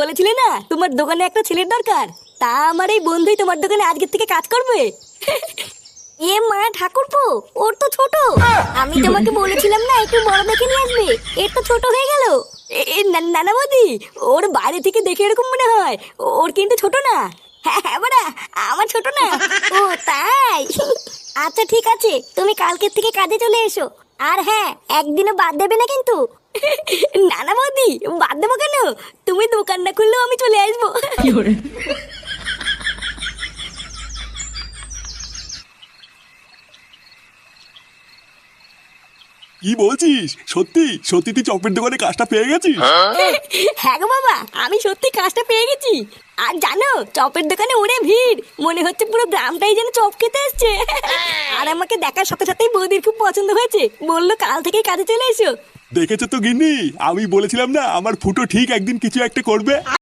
বলেছিলে না তোমার দোকানে একটা ছেলের দরকার, তা আমার এই বন্ধুই তোমার দোকানে আজকের থেকে কাজ করবে। এ মা ঠাকুরপো, ওর তো ছোট। আমি তোমাকে বলেছিলাম না একটু বড় দেখে নিয়ে আসবে, এর তো ছোট হয়ে গেল। নানা বৌদি, ওর বাইরে থেকে দেখে এরকম মনে হয়, ওর কিন্তু ছোট না। হ্যাঁ হ্যাঁ বাড়া, আমার ছোট না। ও তাই? আচ্ছা ঠিক আছে, তুমি কালকের থেকে কাজে চলে এসো। আর হ্যাঁ, একদিনও বাদ দেবে না কিন্তু। নানা বৌদি, বাদ দেবো কেন? তুমি দোকান না খুললেও আমি চলে আসবো। কি বলছিস? সত্যি সত্যি তুই চপের দোকানে কাজটা পেয়ে গেছিস? হ্যাঁ গো বাবা, আমি সত্যি কাজটা পেয়ে গেছি। আর জানো, চপের দোকানে ওরে ভিড়, মনে হচ্ছে পুরো গ্রামটাই যেন চপ খেতে এসছে। আর আমাকে দেখার সাথে সাথেই বৌদির খুব পছন্দ হয়েছে, বললো কাল থেকেই কাজে চলে এসো। দেখেছো তো গিন্নি, আমি বলেছিলাম না আমার ফুটো ঠিক একদিন কিছু একটা করবে।